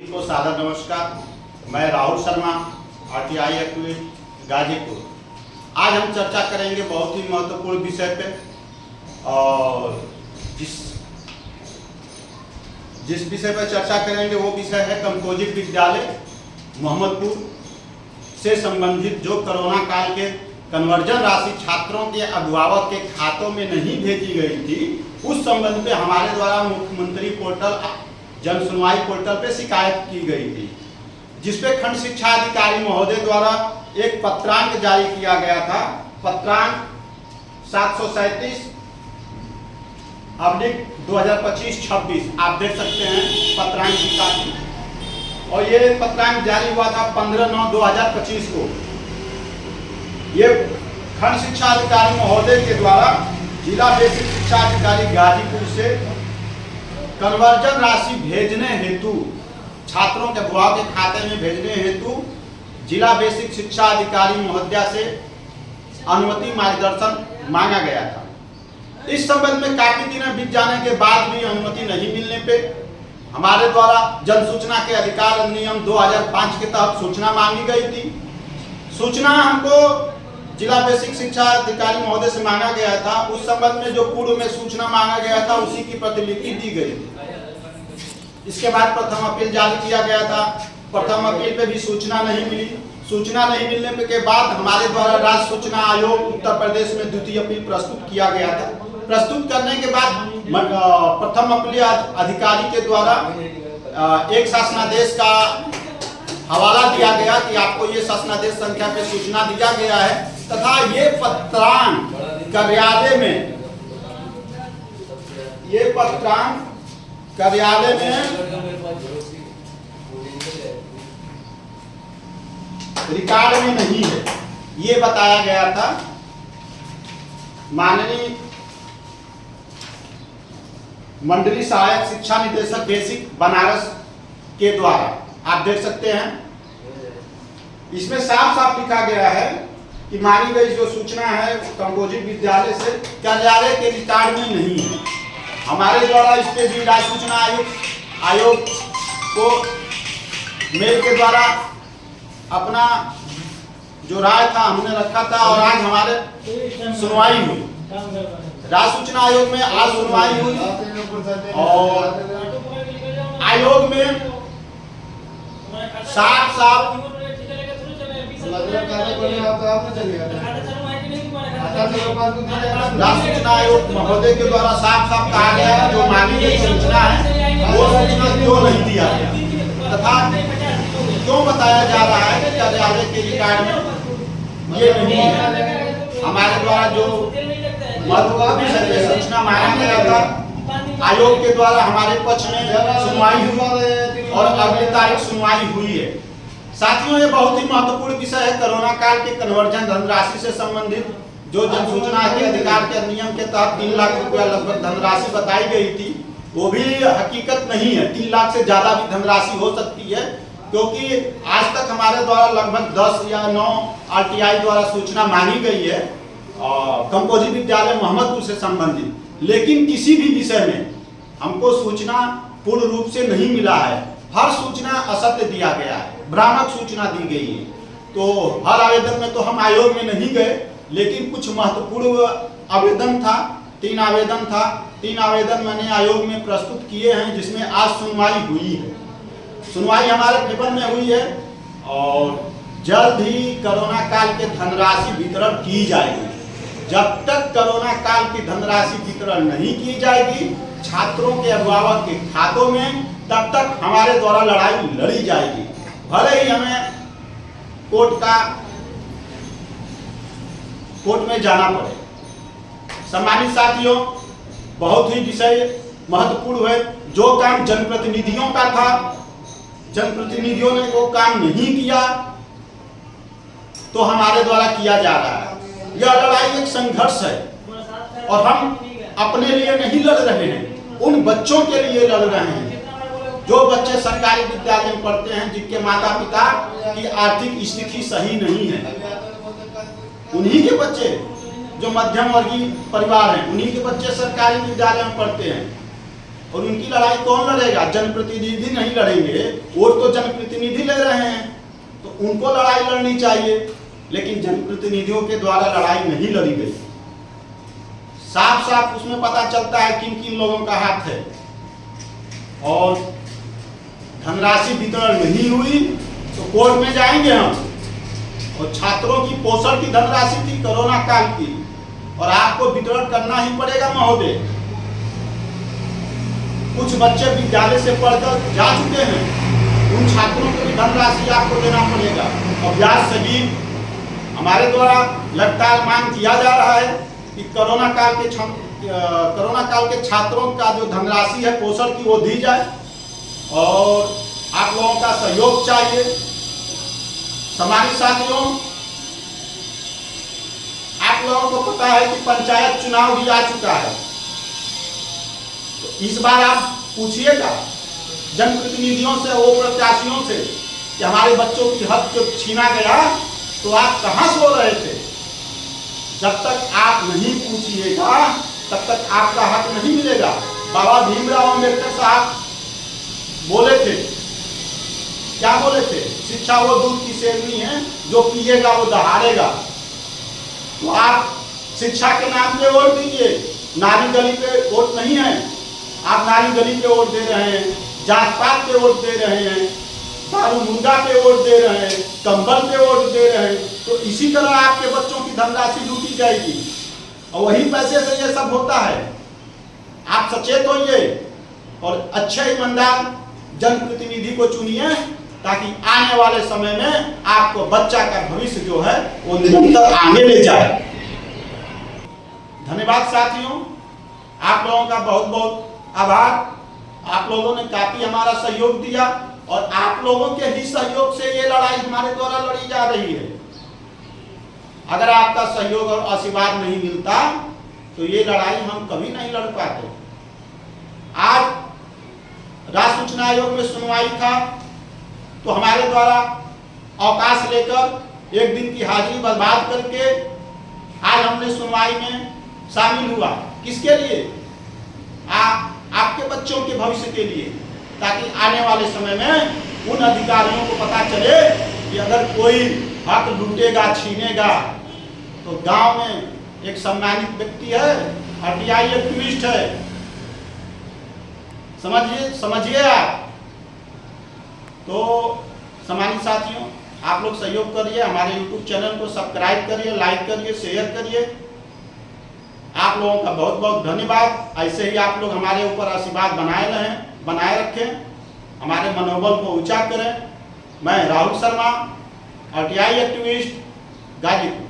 को सादर नमस्कार। मैं राहुल शर्मा, आरटीआई एक्टिविस्ट गाजीपुर। आज हम चर्चा करेंगे बहुत ही महत्वपूर्ण विषय पे, और जिस विषय पर चर्चा करेंगे वो विषय है कंपोजिट विद्यालय मोहम्मदपुर से संबंधित जो कोरोना काल के कन्वर्जन राशि छात्रों के अभिभावक के खातों में नहीं भेजी गई थी, उस संबंध में हमारे द्वारा मुख्यमंत्री पोर्टल जन सुनवाई पोर्टल पे शिकायत की गई थी, जिसपे खंड शिक्षा अधिकारी महोदय द्वारा एक पत्रांक जारी किया गया था। पत्रांक 737/2025-26 आप देख सकते हैं पत्रांक की कॉपी, और ये पत्रांक जारी हुआ था 15/9/2025 को। ये खंड शिक्षा अधिकारी महोदय के द्वारा जिला बेसिक शिक्षा अधिकारी गाजीपुर से कन्वर्जन राशि भेजने हेतु, छात्रों के अभिभावक के खाते में भेजने हेतु जिला बेसिक शिक्षा अधिकारी महोदया से अनुमति मार्गदर्शन मांगा गया था। इस संबंध में काफी दिन बीत जाने के बाद भी अनुमति नहीं मिलने पे हमारे द्वारा जन सूचना के अधिकार अधिनियम 2005 के तहत सूचना मांगी गई थी। सूचना हमको जिला बेसिक शिक्षा अधिकारी महोदय से मांगा गया था। उस संबंध में जो पूर्व में सूचना मांगा गया था उसी की प्रतिलिपि दी गई थी। इसके बाद प्रथम अपील जारी किया गया था। प्रथम अपील पे भी सूचना नहीं मिली। सूचना नहीं मिलने के बाद हमारे द्वारा राज्य सूचना आयोग उत्तर प्रदेश में द्वितीय अपील प्रस्तुत किया गया था। प्रस्तुत करने के बाद प्रथम अपील अधिकारी के द्वारा एक शासनादेश का हवाला दिया गया कि आपको ये शासनादेश संख्या पे सूचना दिया गया है, तथा ये पत्रांक कार्यालय में रिकॉर्ड में नहीं है, ये बताया गया था। माननीय मंडलीय सहायक शिक्षा निदेशक बेसिक बनारस के द्वारा आप देख सकते हैं, इसमें साफ साफ लिखा गया है कि मानी गई जो सूचना है कंपोजिट विद्यालय से कार्यालय के रिकॉर्ड में नहीं है। हमारे द्वारा इस पे भी राज्य सूचना आयोग को मेल के द्वारा अपना जो राय था हमने रखा था, और आज हमारे सुनवाई हुई। राज्य सूचना आयोग में आज सुनवाई हुई, और आयोग में साफ राज्य सूचना आयोग महोदय के द्वारा साफ कहा गया है जो मांगी गई सूचना है वो सूचना क्यों नहीं दिया गया, तथा क्यों बताया जा रहा है कि कार्यालय के रिकॉर्ड में ये नहीं है। हमारे द्वारा जो महत्वपूर्ण सूचना मांगा गया था, आयोग के द्वारा हमारे पक्ष में सुनवाई हुई और अगली तारीख सुनवाई हुई है। साथियों, ये बहुत ही महत्वपूर्ण विषय है। कोरोना काल के कन्वर्जन धनराशि से संबंधित जो जन सूचना के अधिकार के अधिनियम के तहत 3 लाख रुपया लगभग धनराशि बताई गई थी, वो भी हकीकत नहीं है। 3 लाख से ज्यादा भी धनराशि हो सकती है, क्योंकि आज तक हमारे द्वारा लगभग 10 या 9 आरटीआई द्वारा सूचना मांगी गई है कंपोजिट विद्यालय मोहम्मदपुर से संबंधित, लेकिन किसी भी विषय में हमको सूचना पूर्ण रूप से नहीं मिला है। हर सूचना असत्य दिया गया है, भ्रामक सूचना दी गई है। तो हर आवेदन में तो हम आयोग में नहीं गए, लेकिन कुछ महत्वपूर्ण आवेदन था। 3 आवेदन था। 3 आवेदन मैंने आयोग में प्रस्तुत किए हैं, जिसमें आज सुनवाई हुई है। सुनवाई हमारे पेपर में हुई है, और जल्द ही कोरोना काल के धनराशि वितरण की जाएगी। जब तक कोरोना काल की धनराशि वितरण नहीं की जाएगी छात्रों के अभिभावक के खातों में, तब तक हमारे द्वारा लड़ाई लड़ी जाएगी। भले ही हमें कोर्ट में जाना पड़े। सम्मानित साथियों, बहुत ही विषय महत्वपूर्ण है। जो काम जनप्रतिनिधियों का था, जनप्रतिनिधियों ने वो काम नहीं किया, तो हमारे द्वारा किया जा रहा है। यह लड़ाई एक संघर्ष है, और हम अपने लिए नहीं लड़ रहे हैं, उन बच्चों के लिए लड़ रहे हैं जो बच्चे सरकारी विद्यालय में पढ़ते हैं, जिनके माता पिता की आर्थिक स्थिति सही नहीं है। उन्हीं के बच्चे जो मध्यम वर्गीय परिवार हैं, उन्हीं के बच्चे सरकारी विद्यालय में पढ़ते हैं। और उनकी लड़ाई कौन लड़ेगा? जनप्रतिनिधि नहीं लड़ेंगे, वोट तो जनप्रतिनिधि ले रहे हैं, तो उनको लड़ाई लड़नी चाहिए। लेकिन जनप्रतिनिधियों के द्वारा लड़ाई नहीं लड़ी गई। साफ साफ उसमें पता चलता है किन किन लोगों का हाथ है। और धनराशि वितरण नहीं हुई तो कोर्ट में जाएंगे हम। और छात्रों की पोषण की धनराशि थी कोरोना काल की, और आपको वितरण करना ही पड़ेगा महोदय। कुछ बच्चे विद्यालय से पढ़कर जा चुके हैं, उन छात्रों को भी धनराशि आपको देना पड़ेगा। और ब्याज सहित हमारे द्वारा लगातार मांग किया जा रहा है कि कोरोना काल के छात्रों का जो धनराशि है पोषण की वो दी जाए, और आप लोगों का सहयोग चाहिए। सम्मानित साथियों, आप लोगों को पता है कि पंचायत चुनाव भी आ चुका है, तो इस बार आप पूछिएगा जनप्रतिनिधियों से, वो प्रत्याशियों से कि हमारे बच्चों की हक जब छीना गया तो आप कहां सो रहे थे? जब तक आप नहीं पूछिएगा तब तक आपका हक नहीं मिलेगा। बाबा भीमराव अंबेडकर साहब बोले थे, क्या बोले थे? शिक्षा वो दूध की सेवनी है, जो पिएगा वो दहाड़ेगा। तो आप शिक्षा के नाम पे वोट दीजिए, नारी गली पे वोट नहीं है। आप नारी गली पे वोट दे रहे हैं, जात पात पे वोट दे रहे हैं, दारू मुर्गा पे वोट दे रहे हैं, कंबल पे वोट दे रहे हैं। तो इसी तरह आपके बच्चों की धनराशि लूटी जाएगी, और वही पैसे से ये सब होता है। आप सचेत होइए और अच्छे ईमानदार जनप्रतिनिधि को चुनिए, ताकि आने वाले समय में आपको बच्चा का भविष्य जो है वो निरंतर आगे ले जाए। धन्यवाद साथियों, आप लोगों का बहुत बहुत आभार। आप लोगों ने काफी हमारा सहयोग दिया, और आप लोगों के ही सहयोग से ये लड़ाई हमारे द्वारा लड़ी जा रही है। अगर आपका सहयोग और आशीर्वाद नहीं मिलता तो ये लड़ाई हम कभी नहीं लड़ पाते। आज राष्ट्रीय सूचना आयोग में सुनवाई था, तो हमारे द्वारा अवकाश लेकर एक दिन की हाजिरी बर्बाद करके आज हमने सुनवाई में शामिल हुआ। किसके लिए? आपके बच्चों के भविष्य के लिए, ताकि आने वाले समय में उन अधिकारियों को पता चले कि अगर कोई हक लूटेगा, छीनेगा, तो गांव में एक सम्मानित व्यक्ति है, आरटीआई एक्टिविस्ट है, समझिए आप। तो सम्मानित साथियों, आप लोग सहयोग करिए, हमारे YouTube चैनल को सब्सक्राइब करिए, लाइक करिए, शेयर करिए। आप लोगों का बहुत बहुत धन्यवाद। ऐसे ही आप लोग हमारे ऊपर आशीर्वाद बनाए रखें, हमारे मनोबल को ऊंचा करें। मैं राहुल शर्मा, आरटीआई एक्टिविस्ट, गाजीपुर।